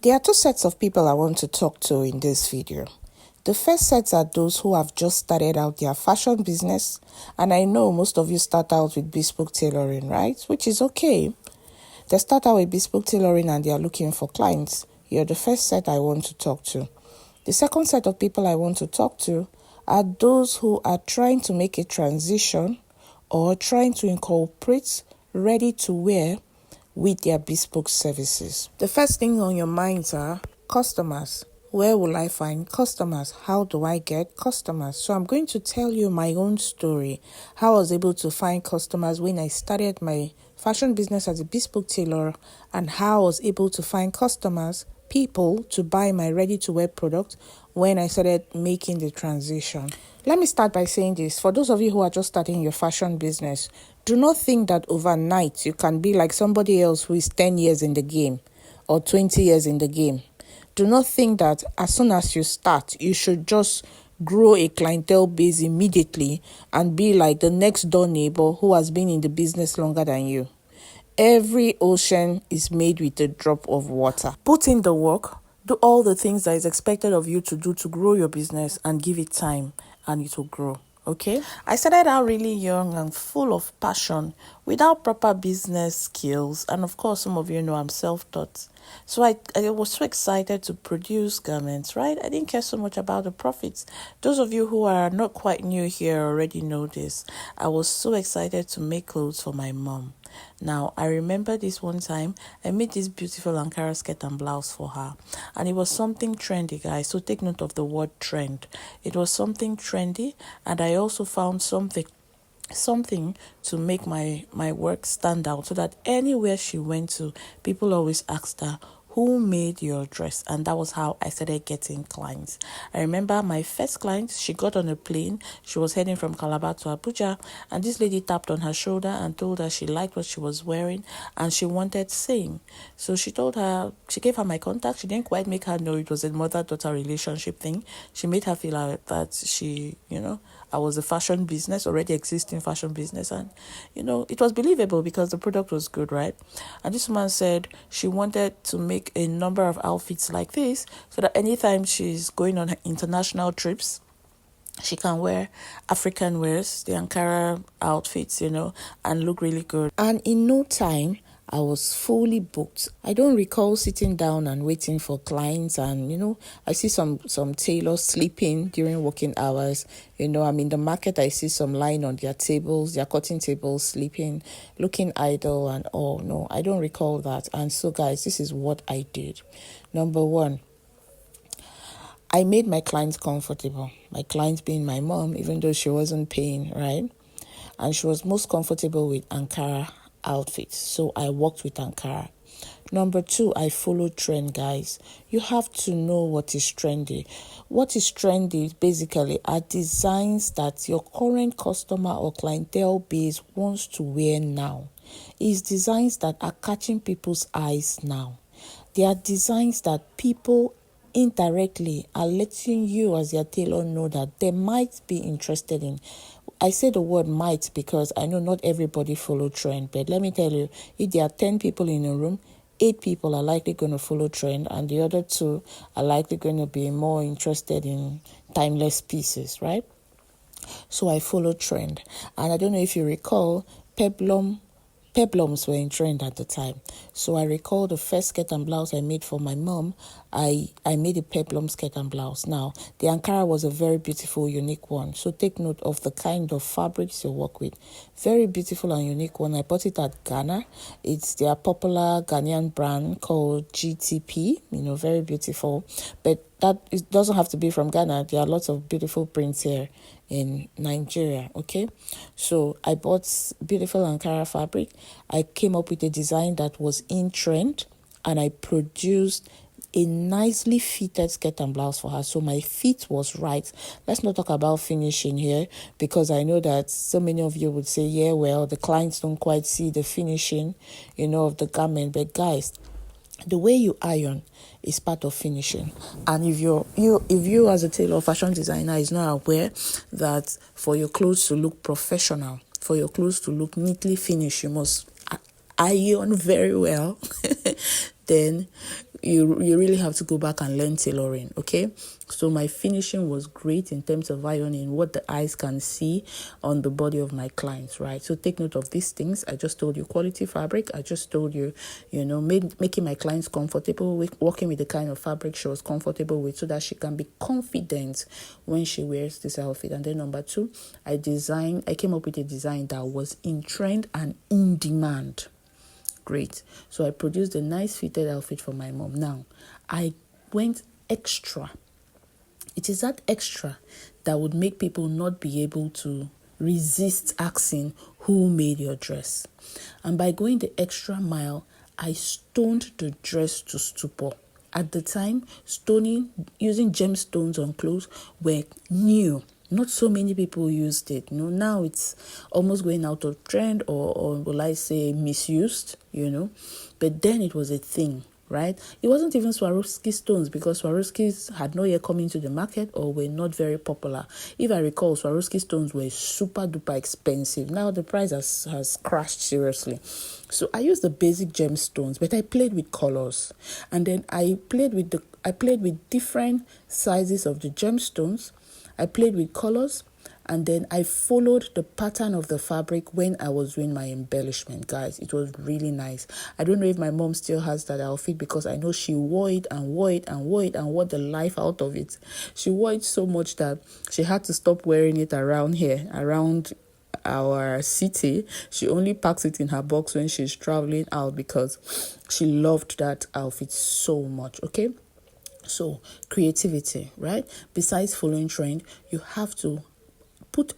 There are two sets of people I want to talk to in this video. The first set are those who have just started out their fashion business, and I know most of you start out with bespoke tailoring, right? Which is okay. They start out with bespoke tailoring and they are looking for clients. You're the first set I want to talk to. The second set of people I want to talk to are those who are trying to make a transition or trying to incorporate ready to wear with their bespoke services. The first thing on your minds are customers. Where will I find customers? How do I get customers? So I'm going to tell you my own story, how I was able to find customers when I started my fashion business as a bespoke tailor, and how I was able to find customers, people to buy my ready-to-wear product when I started making the transition. Let me start by saying this. For those of you who are just starting your fashion business, do not think that overnight you can be like somebody else who is 10 years in the game or 20 years in the game. Do not think that as soon as you start, you should just grow a clientele base immediately and be like the next door neighbor who has been in the business longer than you. Every ocean is made with a drop of water. Put in the work, do all the things that is expected of you to do to grow your business, and give it time and it will grow. Okay? I started out really young and full of passion without proper business skills. And of course, some of you know I'm self-taught. So I was so excited to produce garments, right? I didn't care so much about the profits. Those of you who are not quite new here already know this. I was so excited to make clothes for my mom. Now, I remember this one time, I made this beautiful Ankara skirt and blouse for her. And it was something trendy, guys. So take note of the word trend. It was something trendy, and I also found something to make my work stand out, so that anywhere she went to, people always asked her, who made your dress? And that was how I started getting clients. I remember my first client, she got on a plane. She was heading from Calabar to Abuja, and this lady tapped on her shoulder and told her she liked what she was wearing and she wanted same. So she gave her my contact. She didn't quite make her know it was a mother-daughter relationship thing. She made her feel like that I was a fashion business, already existing fashion business, and it was believable because the product was good, right? And this woman said she wanted to make a number of outfits like this so that anytime she's going on international trips, she can wear African wears, the Ankara outfits, and look really good. And in no time, I was fully booked. I don't recall sitting down and waiting for clients, and I see some tailors sleeping during working hours. I'm in the market, I see some lying on their tables, their cutting tables, sleeping, looking idle and all. No, I don't recall that. And so guys, this is what I did. Number one, I made my clients comfortable. My client being my mom, even though she wasn't paying, right? And she was most comfortable with Ankara outfits. So I worked with Ankara. Number two, I follow trend, guys. You have to know what is trendy. What is trendy basically are designs that your current customer or clientele base wants to wear now. It's designs that are catching people's eyes now. They are designs that people indirectly are letting you as their tailor know that they might be interested in. I say the word might because I know not everybody follow trend, but let me tell you, if there are 10 people in a room, 8 people are likely going to follow trend, and the other 2 are likely going to be more interested in timeless pieces, right? So I follow trend. And I don't know if you recall, peplums were in trend at the time. So I recall the first skirt and blouse I made for my mom. I made a peplum skirt and blouse. Now, the Ankara was a very beautiful, unique one. So take note of the kind of fabrics you work with. Very beautiful and unique one. I bought it at Ghana. It's their popular Ghanaian brand called GTP. Very beautiful. But it doesn't have to be from Ghana. There are lots of beautiful prints here in Nigeria, okay? So I bought beautiful Ankara fabric. I came up with a design that was in trend, and I produced a nicely fitted skirt and blouse for her. So my fit was right. Let's not talk about finishing here, because I know that so many of you would say, yeah, well, the clients don't quite see the finishing, of the garment. But guys, the way you iron is part of finishing. And if you as a tailor or fashion designer is not aware that for your clothes to look professional, for your clothes to look neatly finished, you must iron very well, then you really have to go back and learn tailoring, okay? So my finishing was great in terms of ironing, what the eyes can see on the body of my clients, right? So take note of these things. I just told you quality fabric. I just told you, making my clients comfortable with working with the kind of fabric she was comfortable with so that she can be confident when she wears this outfit. And then number two, I came up with a design that was in trend and in demand. Great. So I produced a nice fitted outfit for my mom. Now, I went extra. It is that extra that would make people not be able to resist asking who made your dress. And by going the extra mile, I stoned the dress to stupor. At the time, using gemstones on clothes were new. Not so many people used it. Now it's almost going out of trend or will I say misused, But then it was a thing, right? It wasn't even Swarovski stones because Swarovskis had not yet come into the market or were not very popular. If I recall, Swarovski stones were super duper expensive. Now the price has crashed seriously. So I used the basic gemstones, but I played with colors. And then I played with different sizes of the gemstones. I played with colors, and then I followed the pattern of the fabric when I was doing my embellishment, guys. It was really nice. I don't know if my mom still has that outfit because I know she wore it and wore it and wore it and wore the life out of it. She wore it so much that she had to stop wearing it around here, around our city. She only packs it in her box when she's traveling out because she loved that outfit so much, okay? So creativity, right? Besides following trend, you have to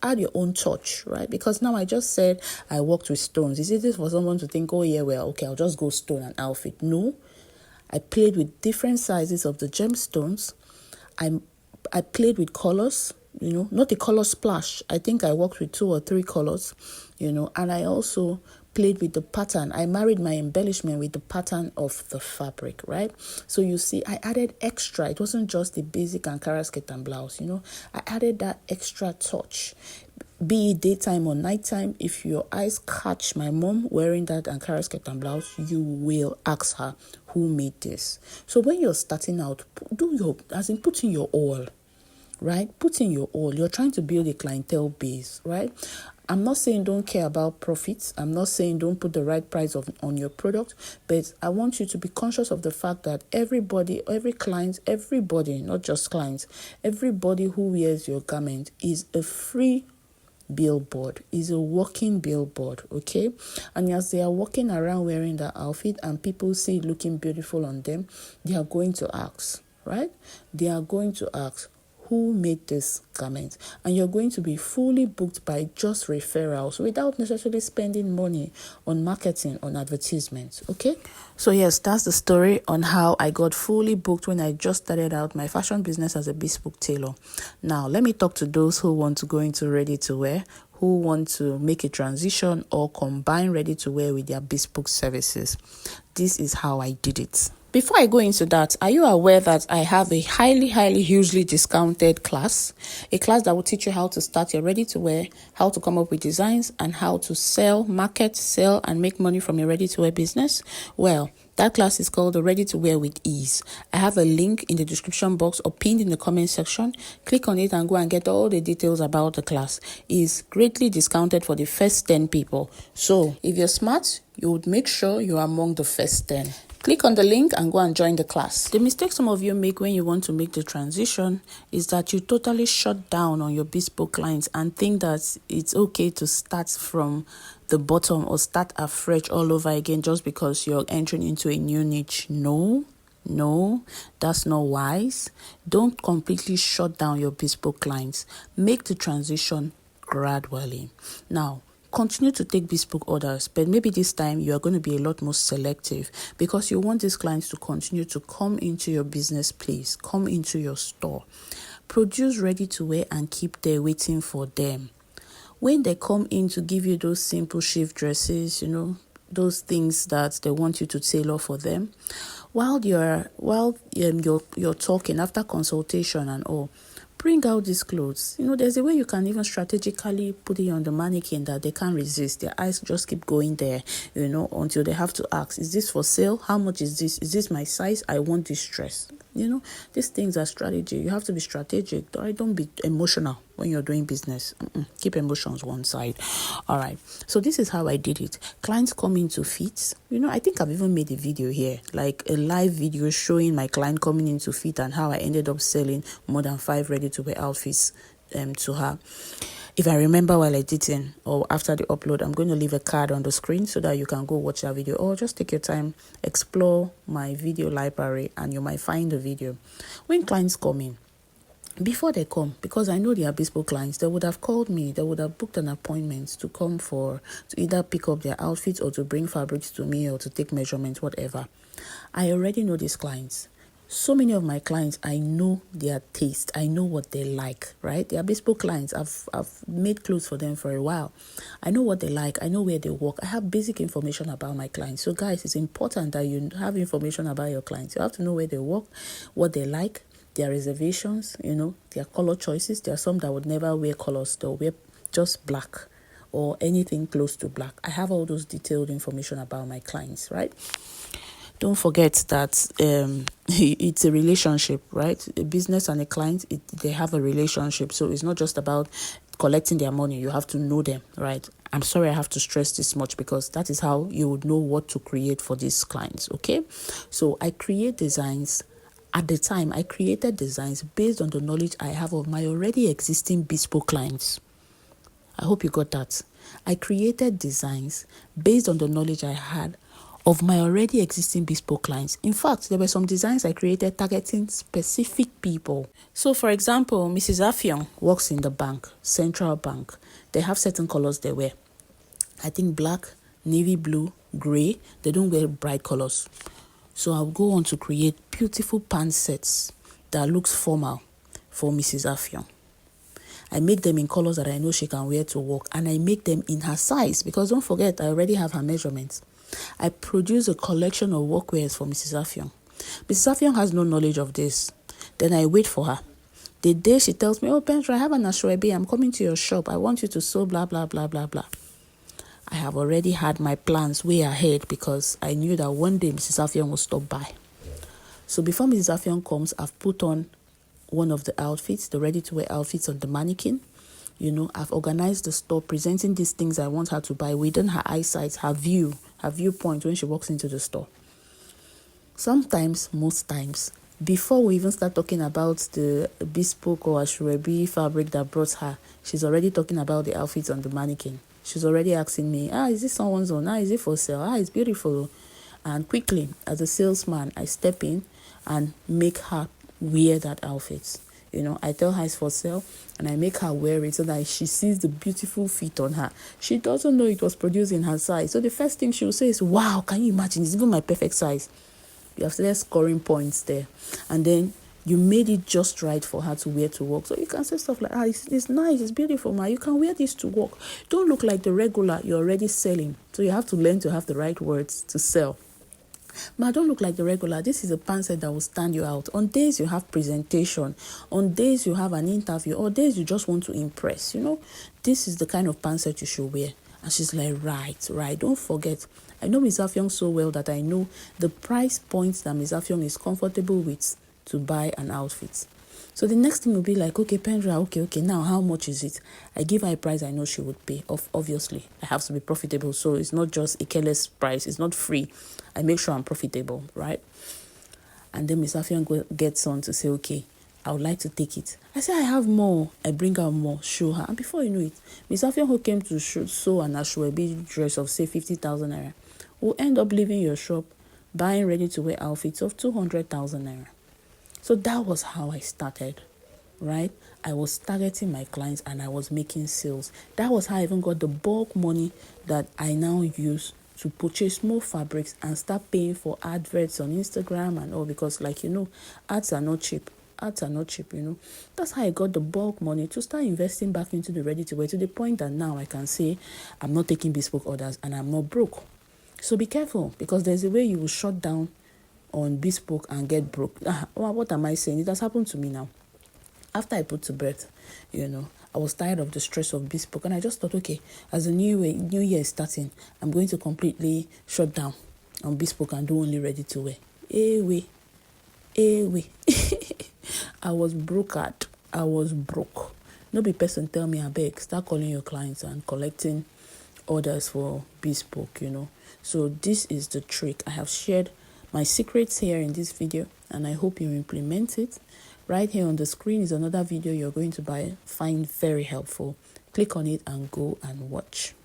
add your own touch, right? Because now I just said I worked with stones. It's easy for someone to think, oh yeah, well, okay, I'll just go stone an outfit. No, I played with different sizes of the gemstones. I played with colors, not a color splash. I think I worked with 2 or 3 colors, and I also played with the pattern. I married my embellishment with the pattern of the fabric, right? So you see, I added extra. It wasn't just the basic Ankara skirt and blouse, I added that extra touch. Be it daytime or nighttime, if your eyes catch my mom wearing that Ankara skirt and blouse, you will ask her who made this. So when you're starting out, put in your all, right? Put in your all. You're trying to build a clientele base, right? I'm not saying don't care about profits. I'm not saying don't put the right price on your product, but I want you to be conscious of the fact that everybody, not just clients, everybody who wears your garment is a free billboard, is a walking billboard, okay? And as they are walking around wearing that outfit and people see it looking beautiful on them, they are going to ask, right? They are going to ask, who made this garment? And you're going to be fully booked by just referrals without necessarily spending money on marketing, on advertisements, okay? So yes, that's the story on how I got fully booked when I just started out my fashion business as a bespoke tailor. Now, let me talk to those who want to go into ready-to-wear, who want to make a transition or combine ready-to-wear with their bespoke services. This is how I did it. Before I go into that, are you aware that I have a highly, hugely discounted class? A class that will teach you how to start your ready-to-wear, how to come up with designs, and how to sell, and make money from your ready-to-wear business? Well, that class is called the Ready-to-Wear with Ease. I have a link in the description box or pinned in the comment section. Click on it and go and get all the details about the class. It's greatly discounted for the first 10 people. So if you're smart, you would make sure you're among the first 10. Click on the link and go and join the class. The mistake some of you make when you want to make the transition is that you totally shut down on your bespoke clients and think that it's okay to start from the bottom or start afresh all over again just because you're entering into a new niche. No, that's not wise. Don't completely shut down your bespoke clients. Make the transition gradually. Now, continue to take bespoke orders, but maybe this time you are going to be a lot more selective because you want these clients to continue to come into your business place, come into your store. Produce ready to wear and keep there waiting for them. When they come in to give you those simple shift dresses, those things that they want you to tailor for them, while you're talking after consultation and all, bring out these clothes. There's a way you can even strategically put it on the mannequin that they can't resist. Their eyes just keep going there, until they have to ask, is this for sale? How much is this? Is this my size? I want this dress. These things are strategy. You have to be strategic. Don't be emotional when you're doing business. Keep emotions one side. All right. So this is how I did it. Clients come into fit. I think I've even made a video here, like a live video showing my client coming into fit and how I ended up selling more than 5 ready-to-wear outfits to her. If I remember while editing or after the upload, I'm going to leave a card on the screen so that you can go watch that video, or just take your time, explore my video library, and you might find the video. When clients come in, before they come, because I know they are bespoke clients, they would have called me, they would have booked an appointment to come to either pick up their outfits or to bring fabrics to me or to take measurements, whatever. I already know these clients. So many of my clients, I know their taste. I know what they like, right? They are bespoke clients. I've made clothes for them for a while. I know what they like. I know where they work. I have basic information about my clients. So guys, it's important that you have information about your clients. You have to know where they work, what they like, their reservations, their color choices. There are some that would never wear colors. They'll wear just black or anything close to black. I have all those detailed information about my clients, right? Don't forget that it's a relationship, right? A business and a client, they have a relationship. So it's not just about collecting their money. You have to know them, right? I'm sorry I have to stress this much because that is how you would know what to create for these clients, okay? So I create designs. At the time, I created designs based on the knowledge I have of my already existing bespoke clients. I hope you got that. I created designs based on the knowledge I had of my already existing bespoke clients. In fact, there were some designs I created targeting specific people. So, for example, Mrs. Affion works in the bank, Central Bank. They have certain colors they wear. I think black, navy blue, gray. They don't wear bright colors. So I'll go on to create beautiful pant sets that looks formal for Mrs. Affion. I make them in colors that I know she can wear to work, and I make them in her size because don't forget, I already have her measurements. I produce a collection of workwears for Mrs. Affion. Mrs. Affion has no knowledge of this. Then I wait for her. The day she tells me, oh, Petra, I have an ashwabi. I'm coming to your shop. I want you to sew blah, blah, blah, blah, blah. I have already had my plans way ahead because I knew that one day Mrs. Affion will stop by. So before Mrs. Affion comes, I've put on one of the outfits, the ready-to-wear outfits on the mannequin. I've organized the store, presenting these things I want her to buy within her eyesight, her viewpoint when she walks into the store. Sometimes, most times, before we even start talking about the bespoke or ashwebi fabric that brought her, she's already talking about the outfits on the mannequin. She's already asking me, is this someone's own? Is it for sale? It's beautiful. And quickly, as a salesman, I step in and make her wear that outfit. I tell her it's for sale and I make her wear it so that she sees the beautiful fit on her. She doesn't know it was produced in her size. So the first thing she will say is, wow, can you imagine? It's even my perfect size. You have started scoring points there. And then you made it just right for her to wear to work. So you can say stuff like, it's nice, it's beautiful, ma. You can wear this to work. Don't look like the regular you're already selling. So you have to learn to have the right words to sell. Ma, don't look like the regular. This is a pant set that will stand you out. On days you have presentation, on days you have an interview, or days you just want to impress, this is the kind of pant set you should wear. And she's like, right. Don't forget, I know Ms. Affion so well that I know the price points that Ms. Affion is comfortable with to buy an outfit. So the next thing will be like, okay, Pendra, okay, now how much is it? I give her a price I know she would pay. Obviously, I have to be profitable. So it's not just a careless price. It's not free. I make sure I'm profitable, right? And then Ms. Affion gets on to say, okay, I would like to take it. I say, I have more. I bring out more, show her. And before you know it, Ms. Affion who came to sew an ashwebi dress of, say, 50,000 naira will end up leaving your shop buying ready-to-wear outfits of 200,000 naira. So that was how I started, right? I was targeting my clients and I was making sales. That was how I even got the bulk money that I now use to purchase more fabrics and start paying for adverts on Instagram and all, because ads are not cheap. That's how I got the bulk money to start investing back into the ready-to-wear, to the point that now I can say I'm not taking bespoke orders and I'm not broke. So be careful, because there's a way you will shut down on bespoke and get broke. What am I saying? It has happened to me now. After I put to bed, I was tired of the stress of bespoke, and I just thought, okay, as the new year is starting, I'm going to completely shut down on bespoke and do only ready to wear. Away. I was brokered. I was broke. No be person tell me, abeg, start calling your clients and collecting orders for bespoke, So this is the trick. I have shared my secrets here in this video, and I hope you implement it. Right here on the screen is another video you're going to find very helpful. Click on it and go and watch.